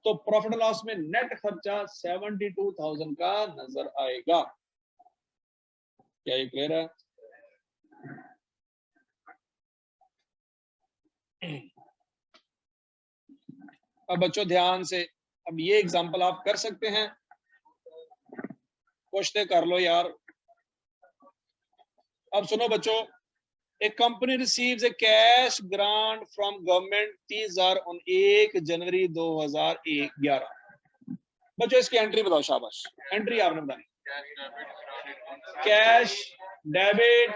तो प्रॉफिट लॉस में नेट खर्चा 72,000 का नजर आएगा। क्या ये क्लियर है? अब बच्चों ध्यान से, अब ये एग्जांपल आप कर सकते हैं, पूछते कर लो यार। अब सुनो बच्चों, a company receives a cash grant from government 30,000 on 1 January 2011। बच्चों इसकी एंट्री बताओ, शाबाश। एंट्री आपने बतानी। Cash, debit,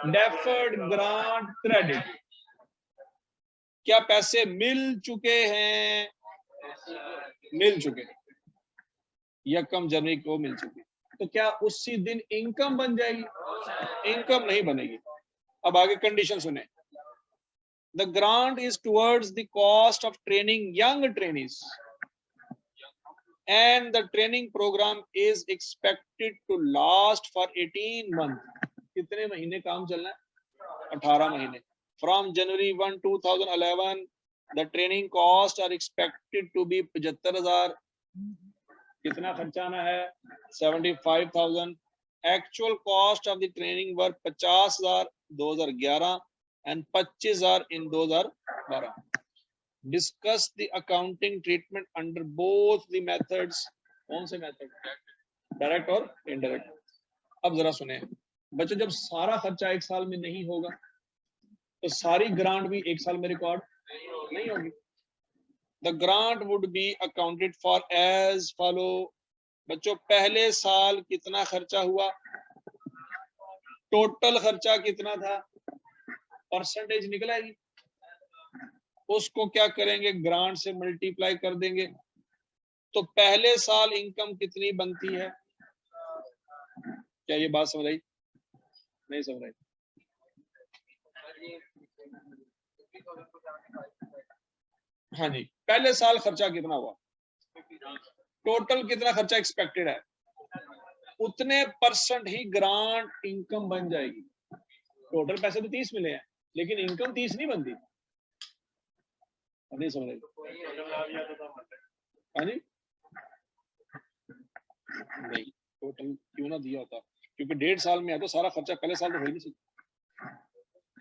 deferred, grant, credit. क्या पैसे मिल चुके हैं? मिल चुके। यकम जनवरी को मिल चुके। तो क्या उसी दिन इनकम बन जाएगी? इनकम नहीं बनेगी। अब आगे कंडीशन सुने। The grant is towards the cost of training young trainees, and the training program is expected to last for 18 months. कितने महीने काम चलना है? 18 महीने। From January 1, 2011, the training costs are expected to be 75,000. कितना खर्चा आना है? 75,000. Actual cost of the training were 50,000 2011 and 25,000 in 2012. Discuss the accounting treatment under both the methods. कौन से मेथड? डायरेक्ट और इनडायरेक्ट। अब जरा सुने बच्चों, जब सारा खर्चा एक साल में नहीं होगा तो सारी ग्रांट भी एक साल में रिकॉर्ड नहीं होगी। The grant would be accounted for as follow. बच्चों पहले साल कितना खर्चा हुआ, टोटल खर्चा कितना था, परसेंटेज निकलेगी, उसको क्या करेंगे? ग्रांट से मल्टीप्लाई कर देंगे। तो पहले साल इनकम कितनी बनती है? क्या ये बात समझ आई? नहीं समझ आई? हाँ जी, पहले साल खर्चा कितना हुआ, टोटल कितना खर्चा एक्सपेक्टेड है, उतने परसेंट ही ग्रांट इनकम बन जाएगी। टोटल पैसे तो 30 मिले हैं, लेकिन इनकम 30 नहीं बनती। नहीं समझ आई? हाँ जी, नहीं टोटल क्यों ना दिया होता, क्योंकि 1.5 साल में है तो सारा खर्चा पहले साल तो हो ही नहीं सकता।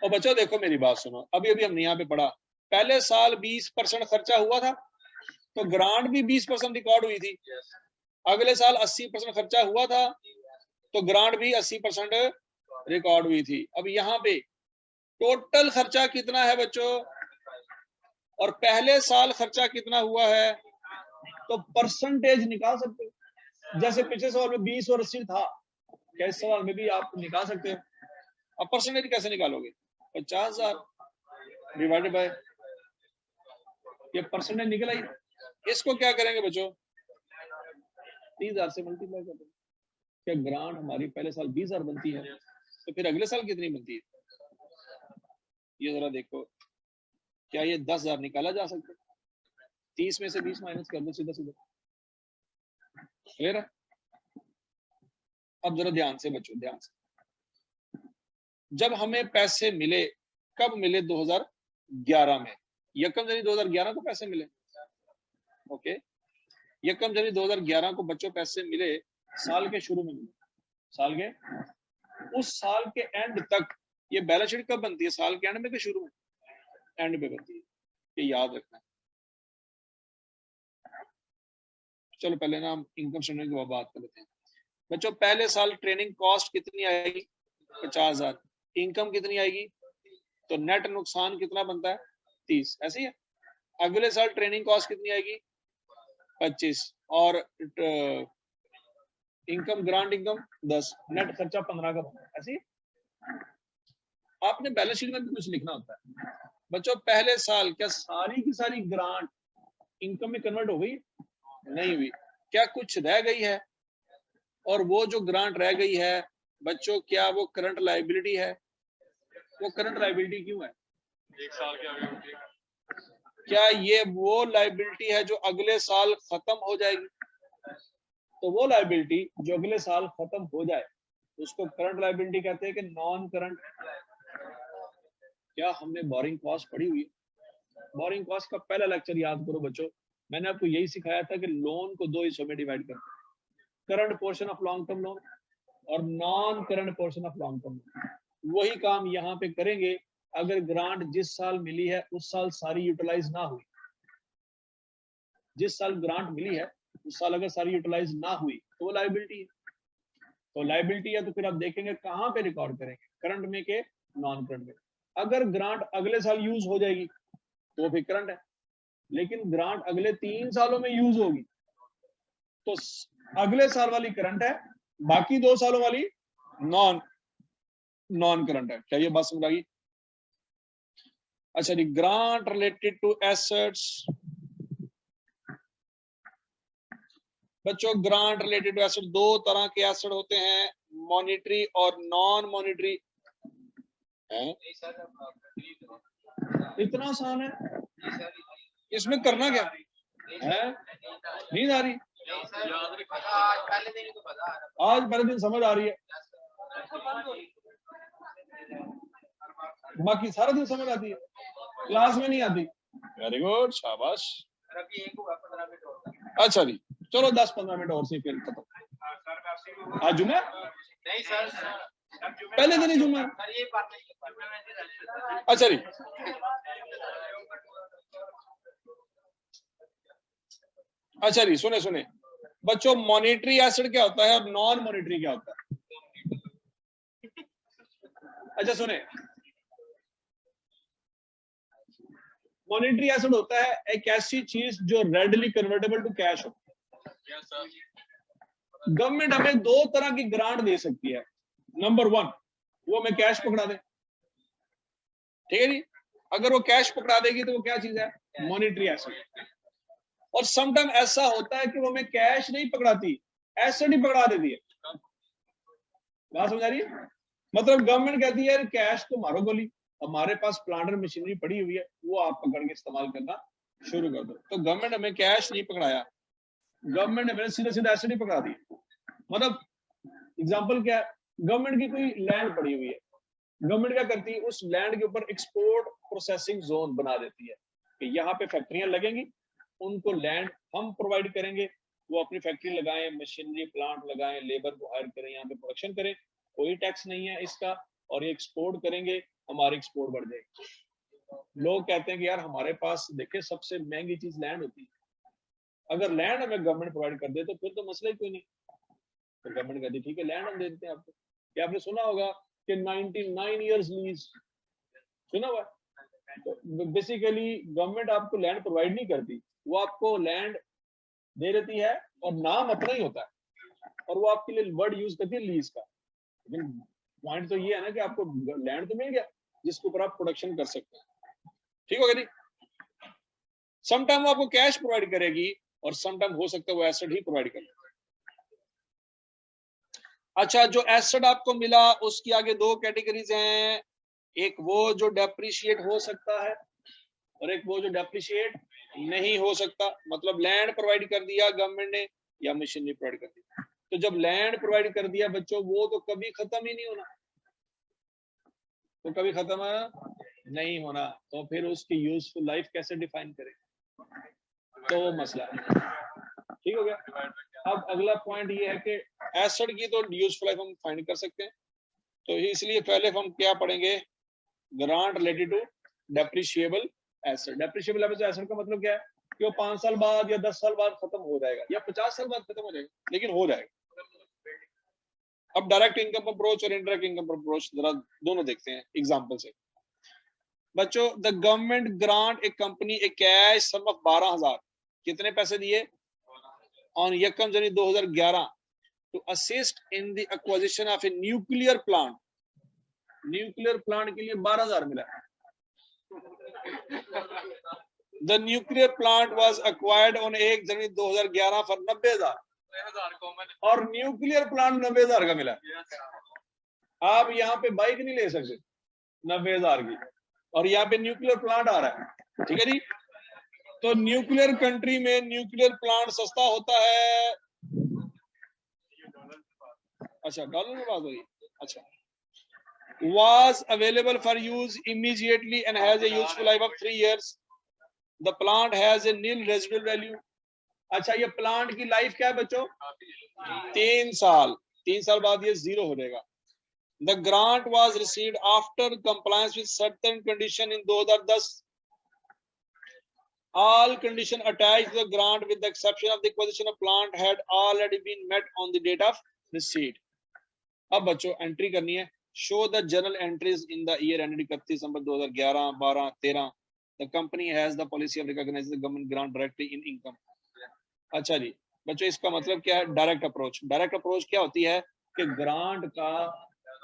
और बच्चों देखो मेरी बात सुनो, अभी अभी हमने यहाँ पे पढ़ा, पहले साल 20% खर्चा हुआ था तो ग्रांट भी 20% रिकॉर्ड हुई थी। अगले साल 80% खर्चा हुआ था तो ग्रांट भी 80% रिकॉर्ड हुई थी। अब यहाँ पे टोटल खर्चा कितना है बच्चों और पहले साल खर्चा कितना हुआ है, तो परसेंटेज निकाल सकते हो। जैसे पिछले सवाल में 20 और 80 था, क्या इस सवाल में भी आप निकाल सकते हो। अब परसेंटेज कैसे निकालोगे, 50,000 डिवाइडेड बाय, ये परसेंटेज निकल आई। इसको क्या करेंगे बच्चों, 30,000 से मल्टीप्लाई कर देंगे। क्या ग्रांट हमारी पहले साल 20,000 बनती है, तो फिर अगले साल कितनी बनती है, ये जरा देखो। क्या ये 10,000 निकाला जा सकता है, 30 में से 20 माइनस कर दो सीधा सीधा, क्लियर है। अब जरा ध्यान से बच्चों, ध्यान से, जब हमें पैसे मिले, कब मिले, 2011 में, यकम जनवरी 2011 को पैसे मिले। ओके, यकम जनवरी 2011 को बच्चों पैसे मिले, साल के शुरू में मिले, साल के उस साल के एंड तक। ये बैलेंस शीट कब बनती है, साल के एंड में के शुरू में, एंड पे बनती है, ये याद रखना है। चलो पहले ना हम इनकम स्टेटमेंट की बात कर लेते हैं बच्चों। पहले साल ट्रेनिंग कॉस्ट कितनी आएगी, 50,000। इनकम कितनी आएगी, तो नेट नुकसान कितना बनता है, 30, ऐसे ही है। अगले साल ट्रेनिंग कॉस्ट कितनी आएगी, 25, और इनकम ग्रांट इनकम 10, नेट खर्चा 15 का बनता है, ऐसे ही। आपने बैलेंस शीट में भी कुछ लिखना होता है बच्चों। पहले साल क्या सारी की सारी ग्रांट इनकम में कन्वर्ट हो गई, नहीं हुई। क्या कुछ रह गई है, और वो जो ग्रांट रह गई है बच्चों, क्या वो करंट लायबिलिटी है, वो करंट लायबिलिटी क्यों है, एक साल के आगे, क्या ये वो लायबिलिटी है जो अगले साल खत्म हो जाएगी, तो वो लायबिलिटी जो अगले साल खत्म हो जाए उसको करंट लायबिलिटी कहते हैं कि नॉन करंट। क्या हमने बोरिंग कॉस्ट पढ़ी हुई है, बोरिंग कॉस्ट का पहला लेक्चर याद करो बच्चों। मैंने आपको यही सिखाया था कि लोन को दो हिस्सों में डिवाइड करते हैं, current portion of long term loan और non current portion of long term loan. वही काम यहाँ पे करेंगे। अगर ग्रांट जिस साल मिली है उस साल सारी यूटिलाइज ना हुई, जिस साल ग्रांट मिली है उस साल अगर सारी यूटिलाइज ना हुई तो वो लायबिलिटी है। तो लायबिलिटी है तो फिर आप देखेंगे कहाँ पे रिकॉर्ड करेंगे, करंट में के नॉन करंट में। अगर ग्रांट अगले साल यूज हो जाएगी तो फिर करंट है, लेकिन ग्रांट अगले 3 सालों में यूज होगी तो अगले साल वाली करंट है, बाकी 2 सालों वाली नॉन करंट है। क्या ये बात समझ आ गई। अच्छा जी, ग्रांट रिलेटेड टू एसेट्स बच्चों। ग्रांट रिलेटेड टू एसेट, दो तरह के एसेट होते हैं, मॉनिटरी और नॉन मॉनिटरी। इतना आसान है, इसमें करना क्या है, नींद आ रही, आज पहले दिन समझ आ रही है, बाकी सारा दिन समझ आती है, क्लास में नहीं आती। वेरी गुड, शाबाश। अच्छा जी, चलो 10-15 मिनट और से फिर खत्म। आज जुम्मा नहीं सर, पहले दिन ही जुम्मा। अच्छा जी, अच्छा जी, सुने सुने बच्चों, मॉनिटरी एसेट क्या होता है और नॉन मॉनिटरी क्या होता है। अच्छा सुने, मॉनिटरी एसेट होता है एक ऐसी चीज जो रेडली कन्वर्टेबल टू कैश हो। गवर्नमेंट हमें दो तरह की ग्रांट दे सकती है। नंबर 1, वो हमें कैश पकड़ा दे, ठीक है जी। अगर वो कैश पकड़ा देगी तो वो क्या चीज है, मॉनिटरी एसेट। और समटाइम ऐसा होता है कि वो हमें कैश नहीं पकड़ाती, एसेट ही पकड़ा देती है। बात समझ आ रही है, मतलब गवर्नमेंट कहती है कैश तो मारो गोली, हमारे पास प्लांटर मशीनरी पड़ी हुई है, वो आप पकड़ के इस्तेमाल करना शुरू कर दो। तो गवर्नमेंट हमें कैश नहीं पकड़ाया, गवर्नमेंट ने हमें सीधा सीधा एसेट ही पकड़ा दी। मतलब एग्जांपल क्या है, गवर्नमेंट की कोई लैंड पड़ी हुई है, गवर्नमेंट क्या करती है, उस लैंड के ऊपर एक्सपोर्ट प्रोसेसिंग जोन बना देती है कि यहाँ पे फैक्ट्रियां लगेंगी, उनको लैंड हम प्रोवाइड करेंगे, वो अपनी फैक्ट्री लगाएं, मशीनरी प्लांट लगाएं, लेबर को हायर करें, यहाँ पे प्रोडक्शन करें, कोई टैक्स नहीं है इसका, और ये एक्सपोर्ट करेंगे, हमारी एक्सपोर्ट बढ़ जाएगी। लोग कहते हैं कि यार हमारे पास देखिए सबसे महंगी चीज लैंड होती है, अगर लैंड हमें गवर्नमेंट प्रोवाइड कर दे तो फिर तो मसला ही कोई नहीं। तो गवर्नमेंट कहती ठीक है लैंड हम दे देते हैं आपको। क्या आपने सुना होगा कि 99 इयर्स लीज, सुना हुआ? बेसिकली गवर्नमेंट आपको लैंड प्रोवाइड नहीं करती, वो आपको लैंड दे देती है और नाम अपना ही होता है और वो आपके लिए वर्ड यूज करती है लीज का। लेकिन पॉइंट तो ये है ना कि आपको लैंड तो मिल गया जिसके ऊपर आप प्रोडक्शन कर सकते हैं। ठीक हो गया जी? समटाइम वो आपको कैश प्रोवाइड करेगी और समटाइम हो सकता है वो एसेट ही प्रोवाइड करे। अच्छा, जो एसेट आपको मिला उसकी आगे दो कैटेगरीज हैं, एक वो जो डेप्रिशिएट हो सकता है और एक वो जो डेप्रिशिएट नहीं हो सकता। मतलब लैंड प्रोवाइड कर दिया गवर्नमेंट ने या मशीनरी प्रोवाइड कर दी, तो जब लैंड प्रोवाइड कर दिया बच्चों वो तो कभी खत्म ही नहीं होना, तो कभी खत्म नहीं होना, तो फिर उसकी यूजफुल लाइफ कैसे डिफाइन करें, तो वो मसला है। ठीक हो गया? अब अगला पॉइंट ये है कि एसेट की तो यूजफुल लाइफ हम फाइंड कर सकते हैं, तो इसलिए पहले हम क्या पढ़ेंगे, grant related to depreciable asset. Depreciable asset का मतलब क्या है कि वो 5 साल बाद या 10 साल बाद खत्म हो जाएगा या 50 साल बाद खत्म हो जाएगा, लेकिन हो जाएगा। अब डायरेक्ट इनकम अप्रोच और इनडायरेक्ट इनकम अप्रोच जरा दोनों देखते हैं एग्जांपल से। बच्चों, the government grant a company a cash sum of 12,000, कितने पैसे दिए ऑन यकम January 2011 to assist in the acquisition of a nuclear plant. Nuclear plant के लिए 12,000 मिला। The nuclear plant was acquired on 1 January 2011 for 90,000 और न्यूक्लियर प्लांट 90,000 का मिला। आप यहाँ पे बाइक नहीं ले सकते 90,000 की और यहाँ पे न्यूक्लियर प्लांट आ रहा है। ठीक है जी? तो न्यूक्लियर कंट्री में न्यूक्लियर प्लांट सस्ता होता है। अच्छा, डॉलर में बात हो रही। अच्छा, was available for use immediately and has a useful life of 3 years. The plant has a nil residual value. अच्छा, ये प्लांट की लाइफ क्या है बच्चों? 3 साल। 3 साल बाद ये जीरो हो जाएगा। The grant was received after compliance with certain condition in 2010. All condition attached to the grant with the exception of the acquisition of plant had already been met on the date of receipt. अब बच्चों entry करनी है, show the journal entries in the year ended 31 December 2011, 12, 13. The company has the policy of recognizing the government grant directly in income. अच्छा जी बच्चों, इसका मतलब क्या है? Direct approach. डायरेक्ट अप्रोच क्या होती है कि ग्रांट का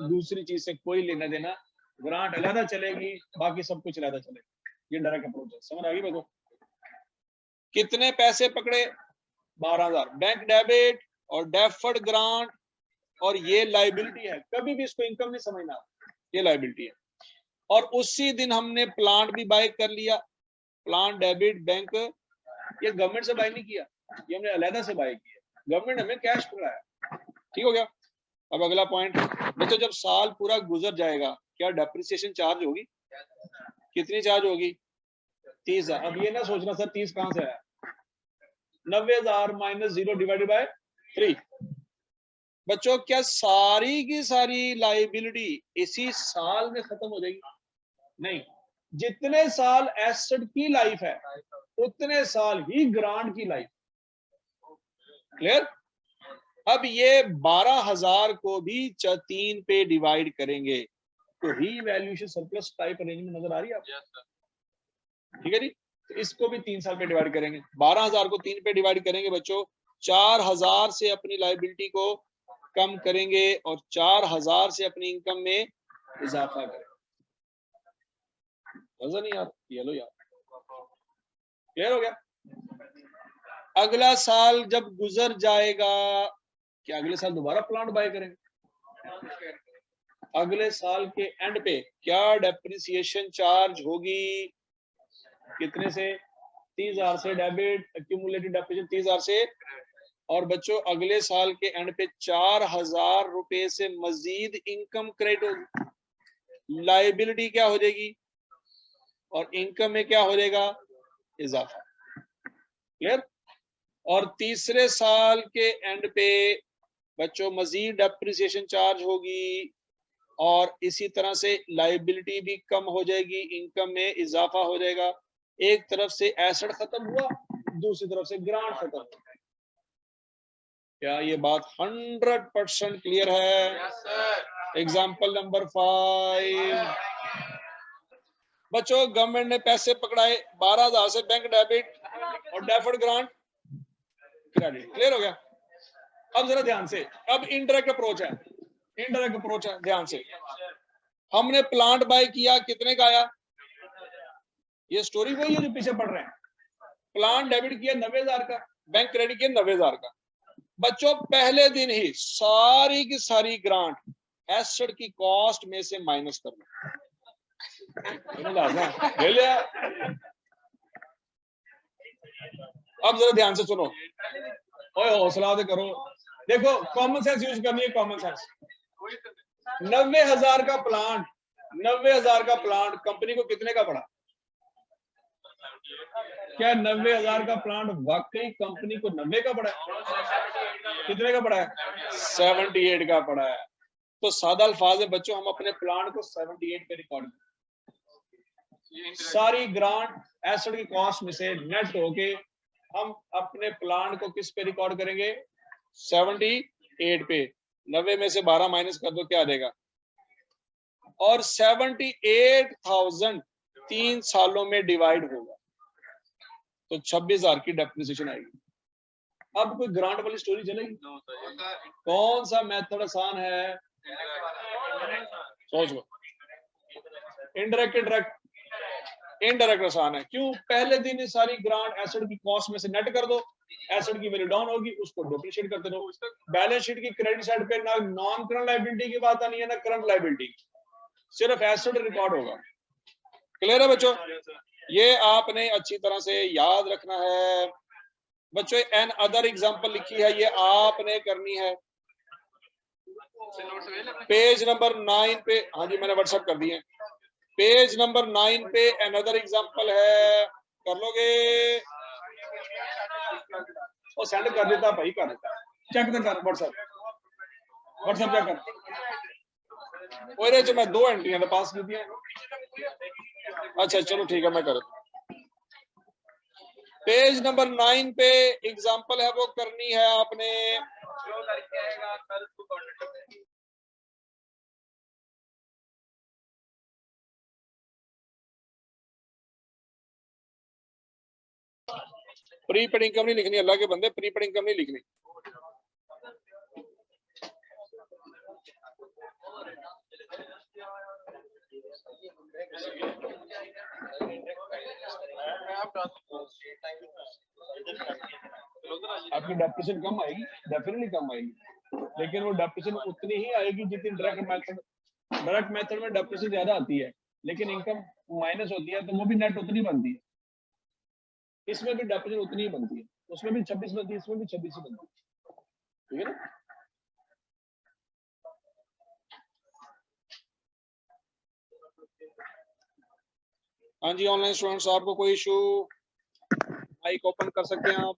दूसरी चीज से कोई लेना देना, ग्रांट अलग चलेगी, बाकी सब कुछ अलग चलेगा। ये डायरेक्ट अप्रोच है। समझ आ गई बच्चों? कितने पैसे पकड़े? 12,000। बैंक डेबिट और डेफर्ड ग्रांट, और ये लायबिलिटी है, कभी भी इसको इनकम नहीं समझना, ये लायबिलिटी है। और उसी दिन हमने प्लांट भी बाय कर लिया। प्लांट डेबिट बैंक, ये गवर्नमेंट से बाय नहीं किया, ये हमने अलहदा से बाय किया, गवर्नमेंट हमें कैश पकड़ाया। ठीक हो गया? अब अगला पॉइंट बच्चों, जब साल पूरा गुजर जाएगा क्या डेप्रिसिएशन चार्ज होगी? कितनी चार्ज होगी? 30,000। अब ये ना सोचना सर 30 कहां से आया, 90,000 माइनस 0 डिवाइडेड बाय 3। बच्चों, क्या सारी की सारी लायबिलिटी इसी साल में खत्म हो जाएगी? नहीं, जितने साल एसेट की लाइफ है उतने साल ही ग्रांट की लाइफ। क्लियर? अब ये 12,000 को भी 3 पे डिवाइड करेंगे तो रीवैल्यूएशन सरप्लस टाइप अरेंजमेंट नजर आ रही है आपको? ठीक है जी? तो इसको भी 3 साल पे डिवाइड करेंगे। 12,000 को 3 पे डिवाइड करेंगे बच्चों, 4,000 से अपनी लायबिलिटी को कम करेंगे और 4,000 से अपनी इनकम में इजाफा करेंगे। नहीं यार, ये लो यार, क्लियर हो गया? अगला साल जब गुजर जाएगा, क्या अगले साल दोबारा प्लांट बाय करेंगे? अगले साल के एंड पे क्या डेप्रिसिएशन चार्ज होगी? कितने से? 30,000 से डेबिट, एक्यूमुलेटेड डेप्रिसिएशन 30,000 से। और बच्चों, अगले साल के एंड पे 4,000 रुपए से मजीद इनकम क्रेडिट होगी। लायबिलिटी क्या हो जाएगी और इनकम में क्या हो जाएगा? इजाफा। क्लियर? और तीसरे साल के एंड पे बच्चों मजीद डेप्रिसिएशन चार्ज होगी और इसी तरह से लायबिलिटी भी कम हो जाएगी, इनकम में इजाफा हो जाएगा। एक तरफ से एसेट खत्म हुआ, दूसरी तरफ से ग्रांट खत्म हुआ। क्या ये बात 100% क्लियर है? yes, example number 5। बच्चों गवर्नमेंट ने पैसे पकड़ाए 12,000 से बैंक डेबिट और डेफर्ड ग्रांट क्रेडिट। क्लियर हो गया? अब जरा ध्यान से, अब इनडायरेक्ट अप्रोच है, इनडायरेक्ट अप्रोच है, ध्यान से। हमने प्लांट बाय किया, कितने का आया? ये स्टोरी वही है जो पीछे पढ़ रहे हैं। प्लांट डेबिट किया 90,000 का, बैंक क्रेडिट किया 90,000 का। बच्चों पहले दिन ही सारी की सारी ग्रांट एसेट की कॉस्ट में से माइनस करना। ले लिया। अब जरा ध्यान से सुनो, ओए हौसला तो करो। देखो कॉमन सेंस यूज करनी है, कॉमन सेंस। 90,000 का प्लांट, 90,000 का प्लांट कंपनी को कितने का पड़ा? क्या 90,000 का प्लांट वाकई कंपनी को 90 का पड़ा है? कितने का पड़ा है? 78 का पड़ा है। तो सादा अल्फाज में बच्चों हम अपने प्लांट को 78 पे रिकॉर्ड करें। सारी ग्रांट एसेट की कॉस्ट में से नेट होके हम अपने प्लांट को किस पे रिकॉर्ड करेंगे? 78 पे। 90 में से 12 माइनस कर दो, क्या आ जाएगा? और 78,000 3 सालों में डिवाइड होगा तो 26,000 की डेप्रिसिएशन आएगी। अब कोई ग्रांट वाली स्टोरी चलेगी? कौन सा मेथड आसान है? सोच लो। इनडायरेक्ट, इनडायरेक्ट आसान है। क्यों? पहले दिन ही सारी ग्रांट एसेट की कॉस्ट में से नेट कर दो, एसेट की वैल्यू डाउन होगी, उसको डिप्रिशिएट करते रहो। बैलेंस शीट की क्रेडिट साइड पे ना नॉन करंट लायबिलिटी की बात आनी है ना करंट लायबिलिटी, सिर्फ एसेट रिकॉर्ड होगा। क्लियर है बच्चों? ये आपने अच्छी तरह से याद रखना है। बच्चों एन अदर एग्जांपल लिखी है, ये आपने करनी है पेज नंबर 9 पे। हाँ जी मैंने व्हाट्सएप कर दिए। पेज नंबर 9 पे अनदर एग्जांपल है, कर लोगे? वो सेंड कर देता भाई, कर देता। चेक तो कर व्हाट्सएप, व्हाट्सएप चेक कर। और जो मैं 2 एंट्रियां पास की थी। अच्छा चलो ठीक है, मैं कर। पेज नंबर 9 पे एग्जांपल है, वो करनी है आपने। प्रीपेड इनकम नहीं लिखनी, अल्लाह के बंदे, प्रीपेड इनकम नहीं लिखनी। आपकी डेप्रिसिएशन कम आएगी, डेफिनेटली कम आएगी, लेकिन वो डेप्रिसिएशन उतनी ही आएगी जितनी डायरेक्ट मेथड में डेप्रिसिएशन ज्यादा आती है, लेकिन इनकम माइनस होती है तो वो भी नेट उतनी बनती है। इसमें भी डेप्रिसिएशन उतनी ही बनती है, उसमें भी 26 बनती है, इसमें भी 26 ही बनती है। ठीक है ना? हाँ जी ऑनलाइन स्टूडेंट्स, आपको कोई इशू? माइक ओपन कर सकते हैं आप।